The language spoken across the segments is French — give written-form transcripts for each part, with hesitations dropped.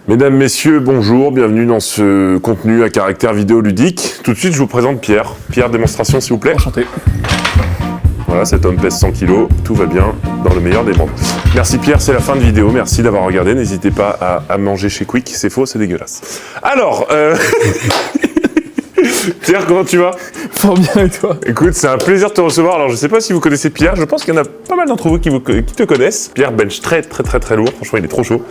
Mesdames, messieurs, bonjour, bienvenue dans ce contenu à caractère vidéoludique. Tout de suite, je vous présente Pierre. Pierre, démonstration s'il vous plaît. Enchanté. Voilà, cet homme pèse 100 kg, tout va bien dans le meilleur des mondes. Merci Pierre, c'est la fin de vidéo, merci d'avoir regardé. N'hésitez pas à manger chez Quick, c'est faux, c'est dégueulasse. Alors, Pierre, comment tu vas? Fort bien, et toi? Écoute, c'est un plaisir de te recevoir. Alors, je sais pas si vous connaissez Pierre, je pense qu'il y en a pas mal d'entre vous qui te connaissent. Pierre bench très lourd, franchement, il est trop chaud.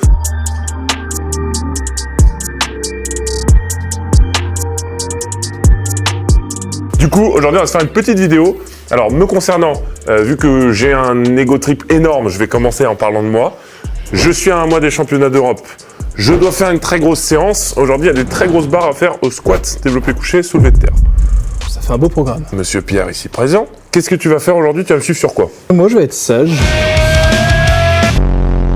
Du coup, aujourd'hui, on va se faire une petite vidéo. Alors, me concernant, vu que j'ai un ego trip énorme, je vais commencer en parlant de moi. Je suis à un mois des championnats d'Europe. Je dois faire une très grosse séance. Aujourd'hui, il y a des très grosses barres à faire au squat, développé couché, soulevé de terre. Ça fait un beau programme. Monsieur Pierre, ici présent. Qu'est-ce que tu vas faire aujourd'hui? Tu vas me suivre sur quoi? Moi, je vais être sage.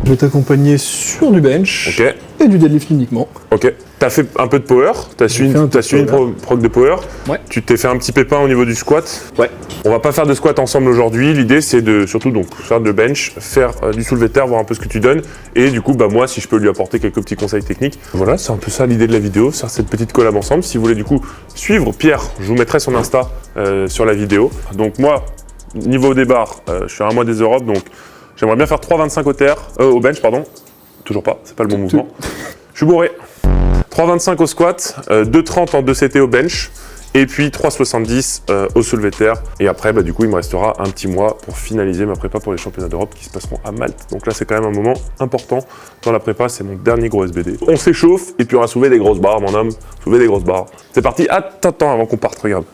Je vais t'accompagner sur du bench et du deadlift uniquement. Ok. T'as fait un peu de power, t'as suivi une prog de power. Ouais. Tu t'es fait un petit pépin au niveau du squat. Ouais. On va pas faire de squat ensemble aujourd'hui. L'idée, c'est de surtout donc faire de bench, faire du soulevé de terre, voir un peu ce que tu donnes. Et du coup, bah moi, si je peux lui apporter quelques petits conseils techniques. Voilà, c'est un peu ça l'idée de la vidéo, faire cette petite collab ensemble. Si vous voulez du coup suivre Pierre, je vous mettrai son Insta sur la vidéo. Donc moi, niveau des barres, je suis à un mois des Europes, donc j'aimerais bien faire 3,25 au bench, pardon. Toujours pas, c'est pas le bon mouvement. Je suis bourré. 3,25 au squat, 2,30 en 2CT au bench, et puis 3,70 au soulevé de terre. Et après, bah, du coup, il me restera un petit mois pour finaliser ma prépa pour les championnats d'Europe qui se passeront à Malte. Donc là, c'est quand même un moment important dans la prépa, c'est mon dernier gros SBD. On s'échauffe, et puis on va soulever des grosses barres, mon homme. Soulever des grosses barres. C'est parti. Attends, avant qu'on parte, regarde.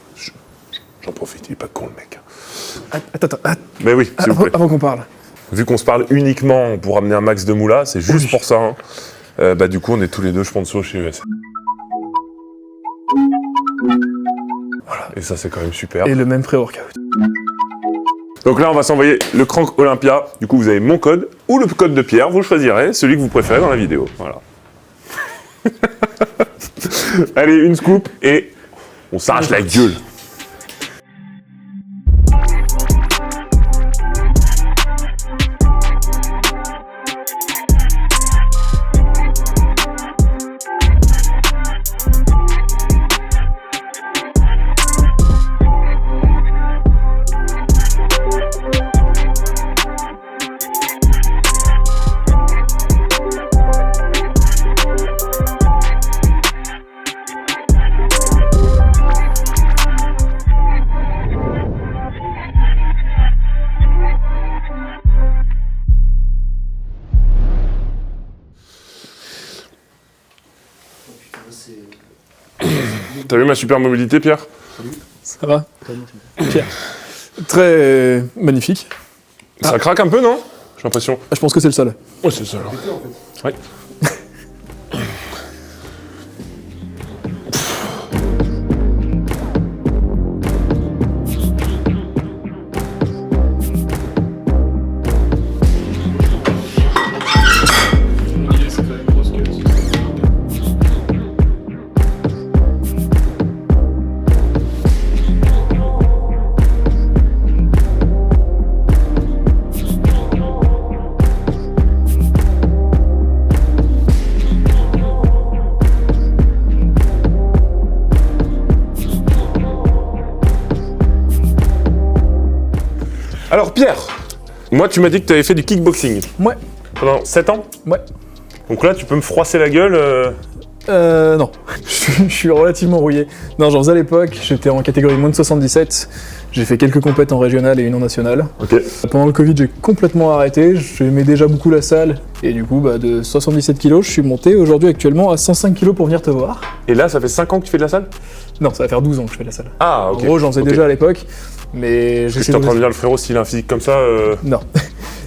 J'en profite, il est pas con le mec. Attends. Mais oui, s'il vous plaît. Avant qu'on parle. Vu qu'on se parle uniquement pour amener un max de moula, c'est juste pour ça. Hein. Bah du coup, on est tous les deux sponsors chez ES. Voilà. Et ça, c'est quand même super. Et le même pré-workout. Donc là, on va s'envoyer le Crank Olympia. Du coup, vous avez mon code ou le code de Pierre. Vous choisirez celui que vous préférez dans la vidéo. Voilà. Allez, une scoop et on s'arrache la gueule. T'as vu ma super mobilité, Pierre? Ça va? Pierre. Très magnifique. Ça craque un peu, non? J'ai l'impression. Je pense que c'est le sol. Ouais, c'est ça. Ouais. Alors Pierre, moi tu m'as dit que tu avais fait du kickboxing. Ouais. Pendant 7 ans? Ouais. Donc là tu peux me froisser la gueule Non. Je suis relativement rouillé. Non, j'en faisais à l'époque, j'étais en catégorie moins de 77. J'ai fait quelques compètes en régional et une en nationale. Ok. Pendant le Covid, j'ai complètement arrêté. J'aimais déjà beaucoup la salle. Et du coup, bah, de 77 kg, je suis monté aujourd'hui actuellement à 105 kg pour venir te voir. Et là, ça fait 5 ans que tu fais de la salle? Non, ça va faire 12 ans que je fais de la salle. Ah, ok. En gros, j'en faisais déjà à l'époque. Mais j'étais en train de dire, le frérot, s'il a un physique comme ça... Non.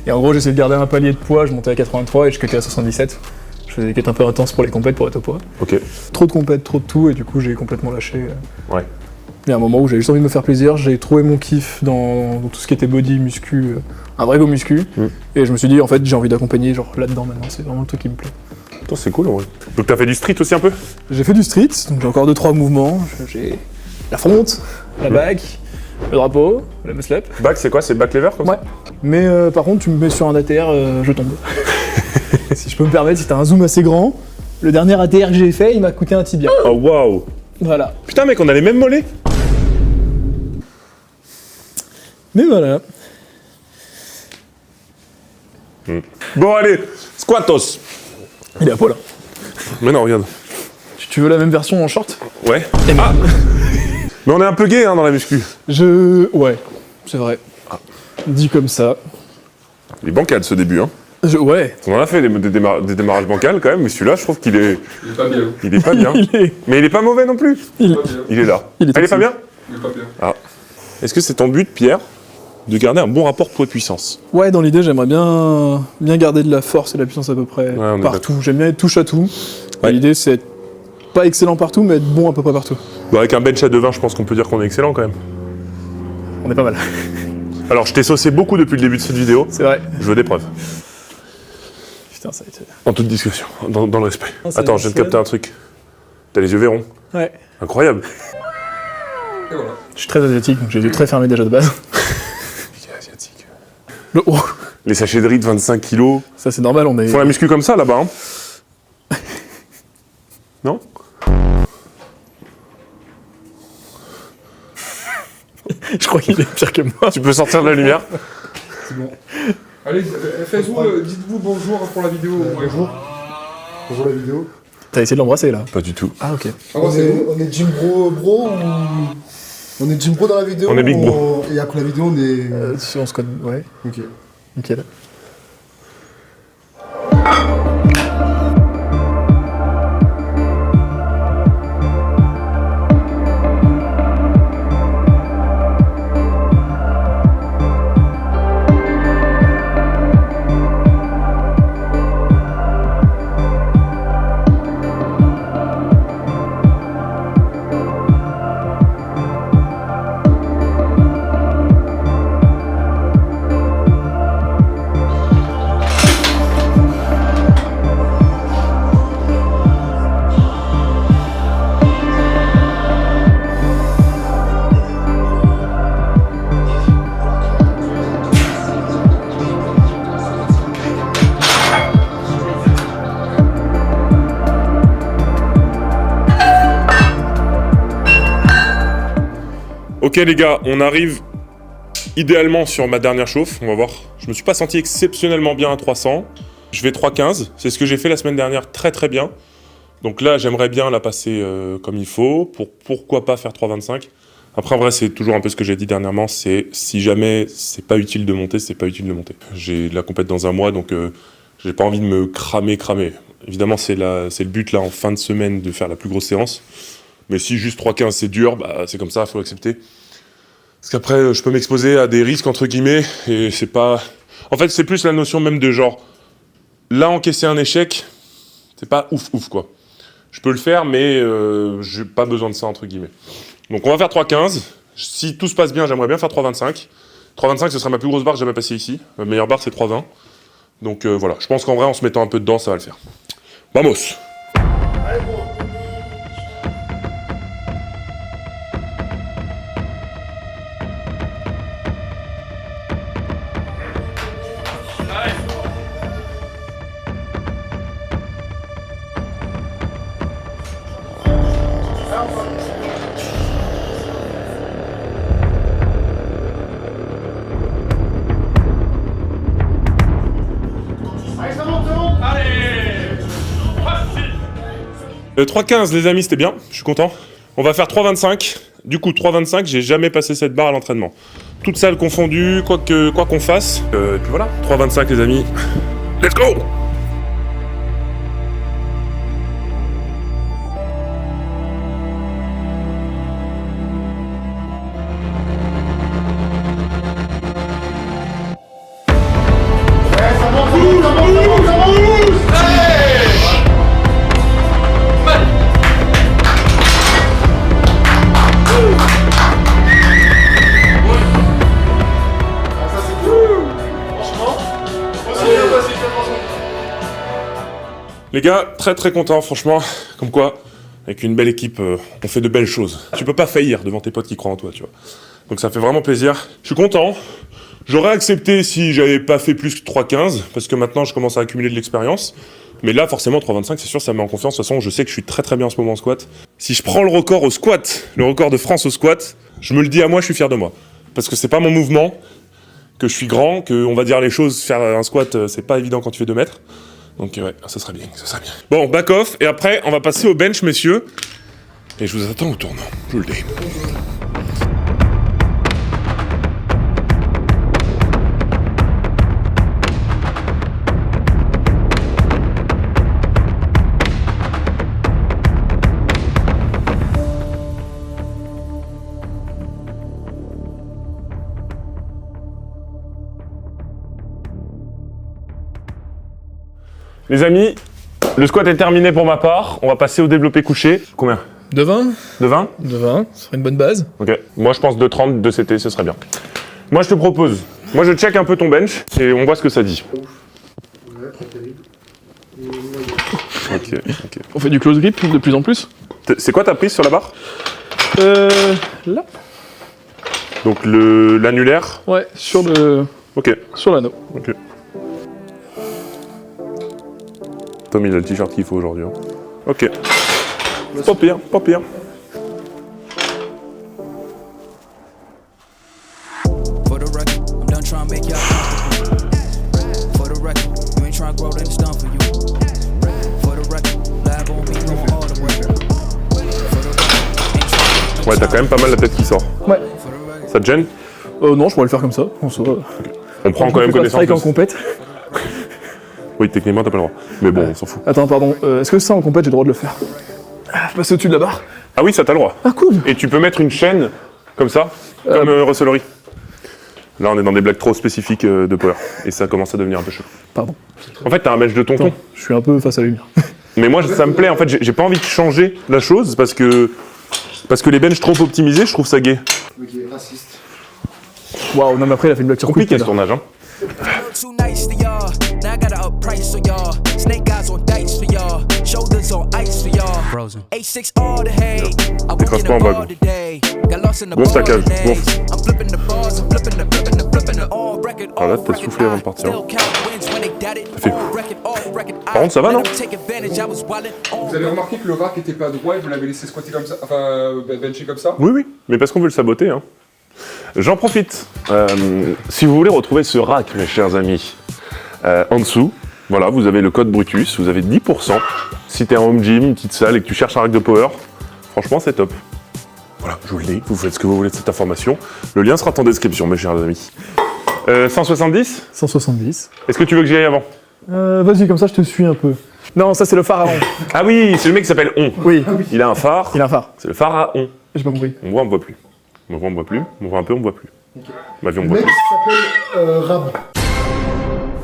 Et en gros, j'essayais de garder un palier de poids. Je montais à 83 et je cutais à 77. Je faisais des cuts un peu intenses pour les compètes pour être au poids. Ok. Trop de compètes, trop de tout. Et du coup, j'ai complètement lâché. Ouais. Il y a un moment où j'avais juste envie de me faire plaisir, j'ai trouvé mon kiff dans tout ce qui était body, muscu, un vrai go muscu, et je me suis dit en fait j'ai envie d'accompagner genre là-dedans maintenant, c'est vraiment le truc qui me plaît. C'est cool en vrai. Donc t'as fait du street aussi un peu? J'ai fait du street, donc j'ai encore 2-3 mouvements, j'ai la fronte, la back, le drapeau, le muscle-up. Back c'est quoi? C'est back lever comme ça? Ouais, mais par contre tu me mets sur un ATR, je tombe. Si je peux me permettre, si t'as un zoom assez grand, Le dernier ATR que j'ai fait, il m'a coûté un tibia. Oh waouh. Voilà. Putain mec, on a les mêmes mollets. Mais voilà. Bon allez, squatos. Il est à poil. Mais non, regarde. Tu veux la même version en short? Ouais. Ah. Mais on est un peu gay hein, dans la muscu. Ouais, c'est vrai. Dit comme ça. Il est bancal ce début, hein. Ouais. On en a fait des démarrages bancals quand même, mais celui-là, je trouve qu'il est... Il est pas bien. Il est pas bien. Mais il est pas mauvais non plus. Il Pas bien. Il est là. Il est Ah, il est pas bien. Il est pas bien. Ah. Est-ce que c'est ton but, Pierre, de garder un bon rapport poids-puissance? Ouais, dans l'idée, j'aimerais bien garder de la force et de la puissance à peu près on est partout. J'aime bien être touche à tout. Ouais. L'idée, c'est être pas excellent partout, mais être bon à peu près partout. Bon, avec un bench à 2,20, je pense qu'on peut dire qu'on est excellent quand même. On est pas mal. Alors, je t'ai saucé beaucoup depuis le début de cette vidéo. C'est vrai. Je veux des preuves. Putain, ça a été... En toute discussion, dans le respect. Oh, c'est Attends, je viens de nickel. capter un truc. T'as les yeux verrons. Ouais. Incroyable. Et voilà. Je suis très asiatique, donc j'ai les yeux très fermés déjà de base. Asiatique. Oh, Les sachets de riz de 25 kilos. ça c'est normal, on est... Ils font la muscu comme ça là-bas, hein. Non? Je crois qu'il est pire que moi. Tu peux sortir de la lumière. C'est bon. Allez, faites-vous, dites-vous bonjour pour la vidéo. Bonjour. Bonjour la vidéo. T'as essayé de l'embrasser là? Pas du tout. Ah ok. Ah, moi, c'est vous. On est Jim Bro ou... On est Jim Bro dans la vidéo. On est Big ou Bro. Et après la vidéo, on est... Si on se connaît... Ouais, Ok. nickel. Ok les gars, on arrive idéalement sur ma dernière chauffe, on va voir. Je me suis pas senti exceptionnellement bien à 300. Je vais 3,15, c'est ce que j'ai fait la semaine dernière très très bien. Donc là, j'aimerais bien la passer comme il faut, pourquoi pas faire 3,25. Après, en vrai, c'est toujours un peu ce que j'ai dit dernièrement, c'est si jamais c'est pas utile de monter, c'est pas utile de monter. J'ai de la compète dans un mois, donc j'ai pas envie de me cramer. Évidemment, c'est le but là en fin de semaine de faire la plus grosse séance. Mais si juste 3,15 c'est dur, bah c'est comme ça, faut l'accepter. Parce qu'après, je peux m'exposer à des risques entre guillemets, et c'est pas... En fait, c'est plus la notion même de genre, là, encaisser un échec, c'est pas ouf quoi. Je peux le faire, mais j'ai pas besoin de ça entre guillemets. Donc on va faire 3,15. Si tout se passe bien, j'aimerais bien faire 3,25. 3,25, ce sera ma plus grosse barre que j'ai jamais passée ici. Ma meilleure barre, c'est 3,20. Donc voilà, je pense qu'en vrai, en se mettant un peu dedans, ça va le faire. Vamos! Le 3,15 les amis, c'était bien, je suis content. On va faire 3,25. Du coup, 3,25, j'ai jamais passé cette barre à l'entraînement. Toute salle confondue, quoi qu'on fasse. Et puis voilà, 3,25 les amis. Let's go! Les gars, très très content, franchement. Comme quoi, avec une belle équipe, on fait de belles choses. Tu peux pas faillir devant tes potes qui croient en toi, tu vois. Donc ça fait vraiment plaisir. Je suis content. J'aurais accepté si j'avais pas fait plus que 3,15, parce que maintenant je commence à accumuler de l'expérience. Mais là, forcément, 3,25, c'est sûr, ça me met en confiance. De toute façon, je sais que je suis très très bien en ce moment en squat. Si je prends le record au squat, le record de France au squat, je me le dis à moi, je suis fier de moi. Parce que c'est pas mon mouvement, que je suis grand, que on va dire les choses, faire un squat, c'est pas évident quand tu fais 2 mètres. Donc ouais, ça serait bien, ça serait bien. Bon, back off, et après, on va passer au bench, messieurs. Et je vous attends au tournant, je vous le dis. Les amis, le squat est terminé pour ma part. On va passer au développé couché. Combien? De 20 De 20? De 20, ce serait une bonne base. Ok. Moi, je pense de 30, de CT, ce serait bien. Moi, je te propose. Moi, je check un peu ton bench et on voit ce que ça dit. Ok. On fait du close grip de plus en plus. C'est quoi ta prise sur la barre? Là. Donc l'annulaire. Ouais, sur l'anneau. Ok. Tom, il a le t-shirt qu'il faut aujourd'hui. Hein. Ok. Pas pire, pas pire. Ouais, t'as quand même pas mal la tête qui sort. Ouais. Ça te gêne? Non, je pourrais le faire comme ça. On prend quand même connaissance de... en compète. Oui, techniquement, t'as pas le droit. Mais bon, on s'en fout. Attends, pardon. Est-ce que ça, en compète, j'ai le droit de le faire? Passer au-dessus de la barre? Ah oui, ça, t'as le droit. Ah, cool. Et tu peux mettre une chaîne, comme ça, comme Russell. Là, on est dans des blagues trop spécifiques de power. Et ça commence à devenir un peu chaud. Pardon. En fait, t'as un bench de tonton. Attends, je suis un peu face à la lumière. Mais moi, ça me plaît. En fait, j'ai pas envie de changer la chose parce que les benches trop optimisés, je trouve ça gay. Ok, raciste. Waouh, non, mais après, il a fait une blague sur Compliqué ce tournage, hein. Too nice to y'all. Now I gotta up price for y'all. Snake eyes on dice for y'all. Shoulders on ice for y'all. Frozen. A6 all the hay. I won't get a ball today. Got lost in the ball days. I'm flipping the bars. I'm flipping the all record. Ah là, t'as soufflé avant de partir. Par contre, ça va, non? Vous avez remarqué que le rack était pas droit et vous l'avez laissé squatter comme ça, enfin bencher comme ça? Oui, mais parce qu'on veut le saboter, hein. J'en profite. Si vous voulez retrouver ce rack, mes chers amis, en dessous, voilà, vous avez le code Brutus, vous avez 10%. Si t'es en home gym, une petite salle et que tu cherches un rack de power, franchement, c'est top. Voilà, je vous le dis, vous faites ce que vous voulez de cette information. Le lien sera en description, mes chers amis. 170? 170. Est-ce que tu veux que j'y aille avant? Vas-y, comme ça, je te suis un peu. Non, ça, c'est le pharaon. Ah oui, c'est le mec qui s'appelle On. Oui. Il a un phare. Il a un phare. C'est le pharaon. J'ai pas compris. On voit, on voit plus. On voit, on voit plus. On voit un peu, on voit plus. Okay. Ma vie, on Le voit mec plus. s'appelle Rab.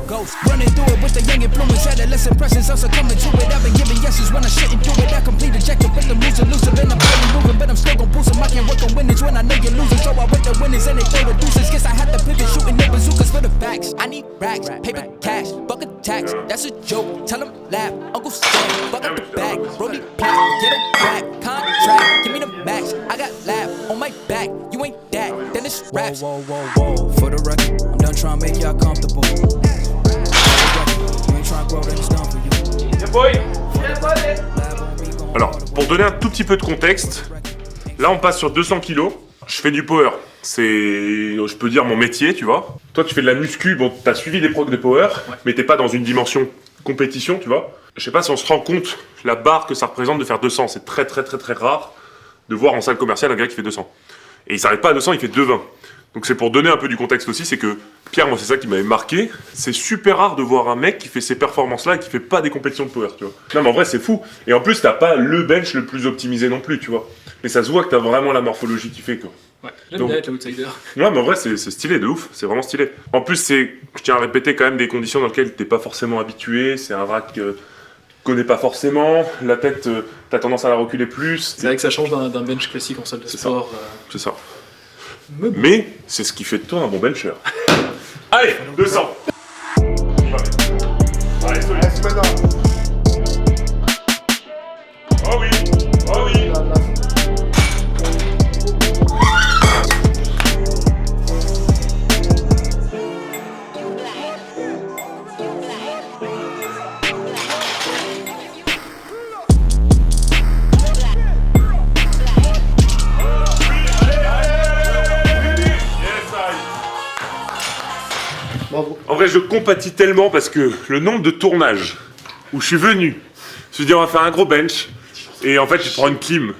Ghost running through it with the young influence, adolescent presence, I'm succumbing to it. I've been giving yeses when I shouldn't do it. I complete ejected with the loser, and I'm barely moving, but I'm still gon' boost 'em. I can't work on winnings when I know you're losing, so I went the winners and they throw the deuces. Guess I had to pivot, shooting the bazookas for the facts. I need racks, paper, cash, bucket tax. That's a joke. Tell 'em laugh. Uncle Sam, fuck up the bag, Brody Platt, get a back, contract, give me the max. I got laugh on my back. You ain't that, then it's raps. Whoa, whoa, whoa, whoa. For the record, I'm done trying to make y'all comfortable. Alors, pour donner un tout petit peu de contexte, là on passe sur 200 kilos. Je fais du power. C'est, je peux dire, mon métier, tu vois. Toi, tu fais de la muscu, bon, t'as suivi des procs de power, mais t'es pas dans une dimension compétition, tu vois. Je sais pas si on se rend compte la barre que ça représente de faire 200. C'est très très très très rare de voir en salle commerciale un gars qui fait 200. Et il s'arrête pas à 200, il fait 220. Donc c'est pour donner un peu du contexte aussi, c'est que Pierre, moi c'est ça qui m'avait marqué, c'est super rare de voir un mec qui fait ces performances-là et qui fait pas des compétitions de power, tu vois. Non mais en vrai c'est fou. Et en plus t'as pas le bench le plus optimisé non plus, tu vois. Mais ça se voit que t'as vraiment la morphologie qui fait, quoi. Ouais, j'aime bien être l'outsider. Ouais mais en vrai c'est stylé de ouf, c'est vraiment stylé. En plus c'est, je tiens à répéter quand même des conditions dans lesquelles t'es pas forcément habitué, c'est un rack que connais pas forcément, la tête t'as tendance à la reculer plus. C'est vrai que ça change d'un bench classique en salle de sport. C'est ça. Mais c'est ce qui fait de toi un bon bencher. Allez, 200. Allez, Reste maintenant. Oh oui, oh oui. En vrai, je compatis tellement parce que le nombre de tournages où je suis venu, je me suis dit on va faire un gros bench, et en fait tu prends une clim,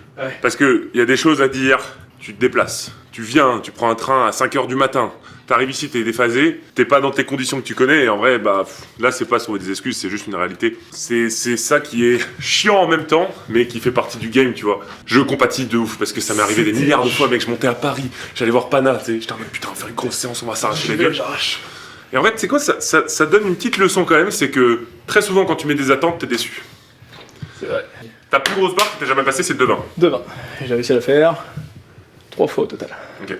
parce qu'il y a des choses à dire, tu te déplaces, tu viens, tu prends un train à 5h du matin, t'arrives ici, t'es déphasé, t'es pas dans tes conditions que tu connais, et en vrai, là c'est pas trouver des excuses, c'est juste une réalité. C'est ça qui est chiant en même temps, mais qui fait partie du game, tu vois. Je compatis de ouf, parce que ça m'est arrivé des milliards de fois, mec, je montais à Paris, j'allais voir Pana, tu sais, j'étais en mode putain, on va faire une grosse séance, on va s'arracher les gueules. Et en fait, c'est quoi, ça donne une petite leçon quand même, c'est que très souvent quand tu mets des attentes, t'es déçu. C'est vrai. Ta plus grosse barre que t'as jamais passée, c'est 2,20. 2,20. J'ai réussi à la faire 3 fois au total. Ok.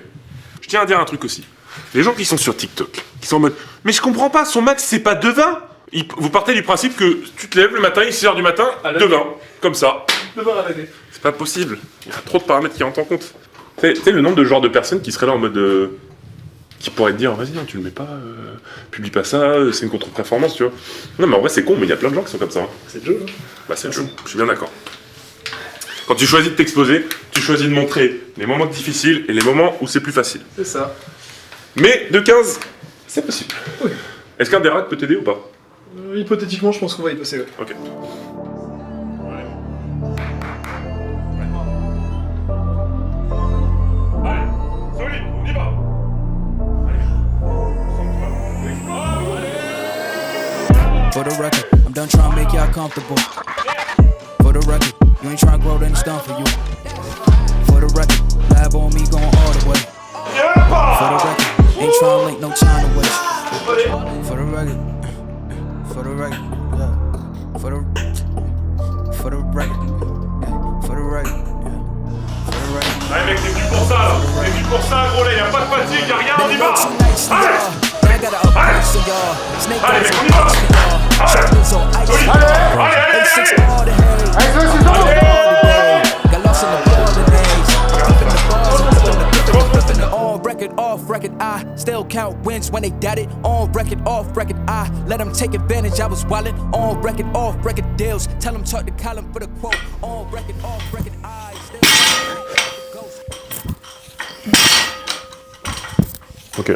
Je tiens à dire un truc aussi. Les gens qui sont sur TikTok, qui sont en mode « Mais je comprends pas, son max c'est pas 2,20 !» Vous partez du principe que tu te lèves le matin, il est 6h du matin, 2,20. Comme ça. 2,20 à l'année. C'est pas possible. Il y a trop de paramètres qui rentrent en compte. Tu sais, le nombre de genres de personnes qui seraient là en mode... qui pourraient te dire, vas-y, non, tu le mets pas, publie pas ça, c'est une contre-performance, tu vois. Non, mais en vrai, c'est con, mais il y a plein de gens qui sont comme ça. Hein. C'est le jeu. Hein. Bah, c'est le jeu, je suis bien d'accord. Quand tu choisis de t'exposer, tu choisis de montrer les moments difficiles et les moments où c'est plus facile. C'est ça. Mais de 15, c'est possible. Oui. Est-ce qu'un des racks peut t'aider ou pas? Hypothétiquement, je pense qu'on va y passer, ouais. Ok. Allez, solide, on y va. For the record, I'm done trying to make y'all comfortable. For the record, you ain't trying to grow, then it's done for you. For the record, lab on me going all the way. For the record, ain't trying to link no time to waste. For the record, for the record, yeah. For the record, yeah. For the record, yeah. For the record. Allez mec, t'es venu pour ça là. T'es venu pour ça gros là, y'a pas de fatigue, y'a rien, on y va. Allez. Allez mec, on y va. On record, off record, I still count wins when they doubt it. On record, off record, I let them take advantage. I was wildin'. On record, off record deals. Tell them talk to Colin for the quote. On record, off record, I still. Ok.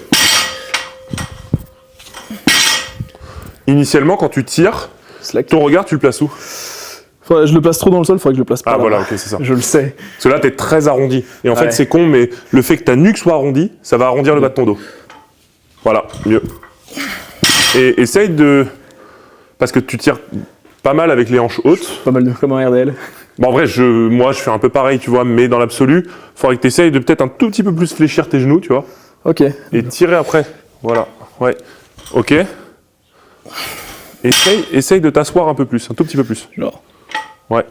Initialement, quand tu tires, ton regard, tu le places où? Je le place trop dans le sol, faudrait que je le place pas. Ah là. voilà, ok, c'est ça. Je le sais. Parce que là, t'es très arrondi. Et en fait, Ouais. c'est con, mais le fait que ta nuque soit arrondie, ça va arrondir le bas de ton dos. Voilà, mieux. Et essaye de... Parce que tu tires pas mal avec les hanches hautes. Pas mal de comme un RDL. Bon, en vrai, moi, je fais un peu pareil, tu vois, mais dans l'absolu, faudrait que tu essayes de peut-être un tout petit peu plus fléchir tes genoux, tu vois, Ok. et tirer après. Voilà, ouais. Ok. Essaye de t'asseoir un peu plus, un tout petit peu plus. Genre. Ouais.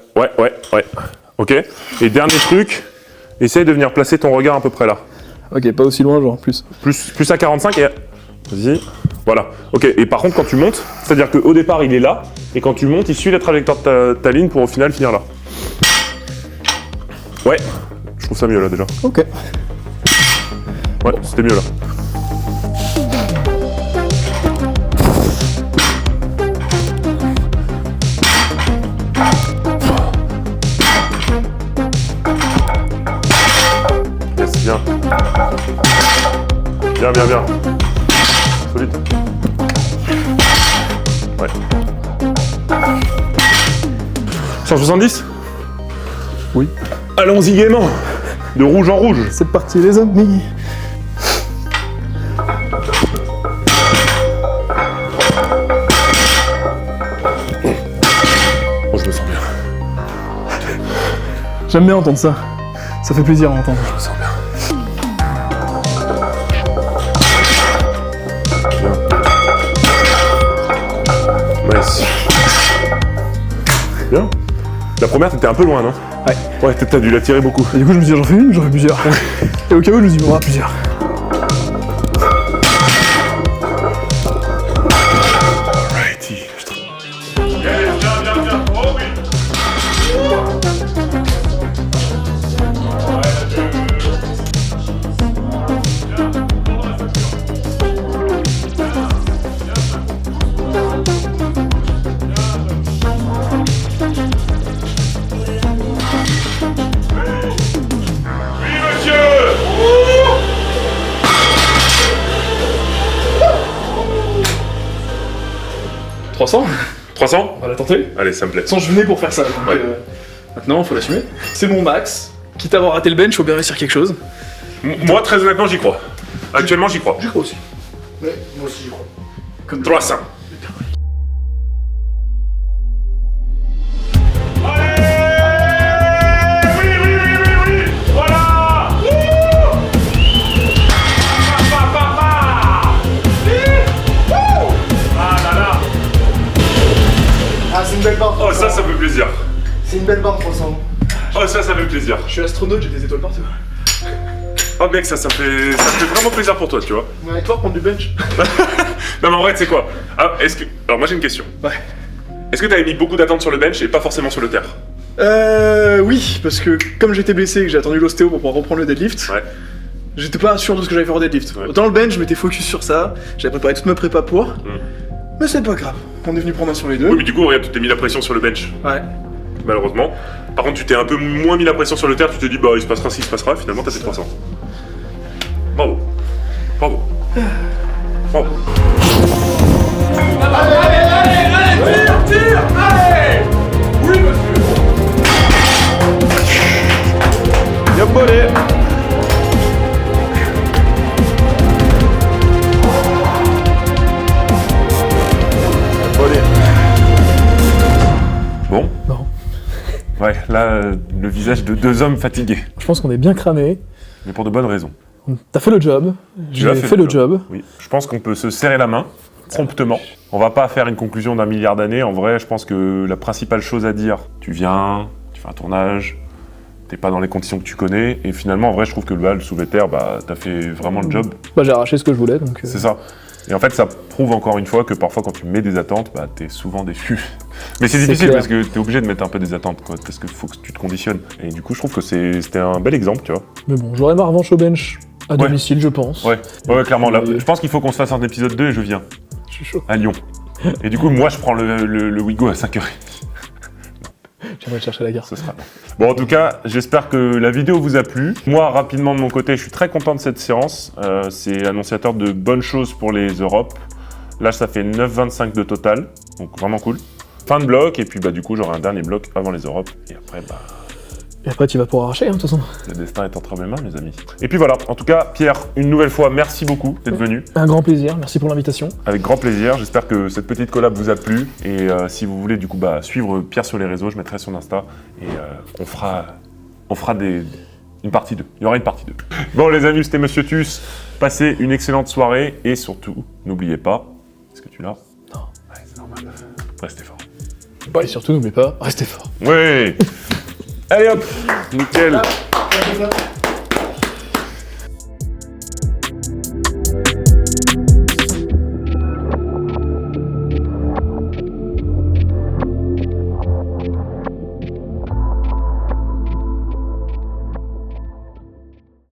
Ok. Et dernier truc, essaye de venir placer ton regard à peu près là. Ok, pas aussi loin, genre plus. Plus à 45 et... Vas-y. Voilà. Ok. Et par contre, quand tu montes, c'est-à-dire qu'au départ, il est là, et quand tu montes, il suit la trajectoire de ta ligne pour au final finir là. Ouais. Je trouve ça mieux là déjà. Ok. Ouais, c'était mieux là. Yes, bien. Bien. Solide. Ouais. 170 ? Oui. Allons-y gaiement. De rouge en rouge. C'est parti les amis. Oh, je me sens bien. J'aime bien entendre ça. Ça fait plaisir à entendre. Je me sens bien. Nice. Bien. La première, t'étais un peu loin, non? Ouais. Ouais, t'as dû la tirer beaucoup. Et du coup, je me suis dit, j'en fais une, j'en fais plusieurs. Et au cas où, je me suis dit, on aura plusieurs. Alrighty. Bien. Oh oui. Oui, monsieur. 300. 300 On va la tenter. Allez, ça me plaît. De toute façon, je venais pour faire ça. Donc, Ouais. maintenant, faut l'assumer. C'est mon max. Quitte à avoir raté le bench, faut bien réussir quelque chose. Moi, très honnêtement, j'y crois. Actuellement, j'y crois. J'y crois aussi. Ouais, moi aussi j'y crois. Comme 300. Ah, c'est une belle barre. Oh, ça fait plaisir. C'est une belle barre 300. Oh, ça fait plaisir. Je suis astronaute, j'ai des étoiles partout. Oh, mec, ça fait vraiment plaisir pour toi, tu vois. Ouais. Toi, prendre du bench. Non, mais en vrai, tu sais quoi? Ah, alors, moi, j'ai une question. Ouais. Est-ce que t'avais mis beaucoup d'attentes sur le bench et pas forcément sur le terre? Oui, parce que comme j'étais blessé et que j'ai attendu l'ostéo pour pouvoir reprendre le deadlift, Ouais. j'étais pas sûr de ce que j'allais faire au deadlift. Ouais. Autant le bench, je m'étais focus sur ça, j'avais préparé toute ma prépa pour, mais c'est pas grave, on est venu prendre un sur les deux. Oui, mais du coup, regarde, tu t'es mis la pression sur le bench, Ouais. malheureusement. Par contre, tu t'es un peu moins mis la pression sur le terre, tu te dis, bah, il se passera ce qui se passera, finalement, t'as fait 300. Bravo. Bravo. Bravo. Bien volé. Bon. Non. Ouais, là, le visage de deux hommes fatigués. Je pense qu'on est bien cramé. Mais pour de bonnes raisons. T'as fait le job, Tu as j'ai fait le job. Oui. Je pense qu'on peut se serrer la main, promptement. On va pas faire une conclusion d'un milliard d'années. En vrai, je pense que la principale chose à dire, tu viens, tu fais un tournage, t'es pas dans les conditions que tu connais, et finalement, en vrai, je trouve que le soulevé de terre, bah, t'as fait vraiment le job. Bah j'ai arraché ce que je voulais, donc... C'est ça. Et en fait, ça prouve encore une fois que parfois, quand tu mets des attentes, bah, t'es souvent déçu. Mais c'est difficile clair. parce que t'es obligé de mettre un peu des attentes, quoi, parce qu'il faut que tu te conditionnes. Et du coup, je trouve que c'était un bel exemple, tu vois. Mais bon, j'aurai ma revanche au bench à Ouais. domicile, je pense. Ouais, clairement. Là, je pense qu'il faut qu'on se fasse un épisode 2 et je viens Je suis chaud. à Lyon. Et du coup, moi, je prends le Wigo à 5h. J'aimerais te chercher la gare. Ce sera. Bon, en tout cas, j'espère que la vidéo vous a plu. Moi, rapidement de mon côté, je suis très content de cette séance. C'est annonciateur de bonnes choses pour les Europes. Là, ça fait 9,25 de total, donc vraiment cool. Fin de bloc, et puis bah, du coup, j'aurai un dernier bloc avant les Europes. Et après, bah, Et après, tu vas pouvoir arracher, hein, de toute façon. le destin est entre mes mains, mes amis. Et puis voilà, en tout cas, Pierre, une nouvelle fois, merci beaucoup d'être venu. Un grand plaisir, merci pour l'invitation. Avec grand plaisir, j'espère que cette petite collab vous a plu. Et si vous voulez du coup bah, suivre Pierre sur les réseaux, je mettrai son Insta et on fera une partie 2. Il y aura une partie 2. Bon les amis, c'était Monsieur Tus. Passez une excellente soirée et surtout, n'oubliez pas... Est-ce que tu l'as? Non. Ouais, c'est normal. Restez fort. Bon, et surtout, n'oubliez pas, restez fort. Oui. Allez hop, nickel. Ah,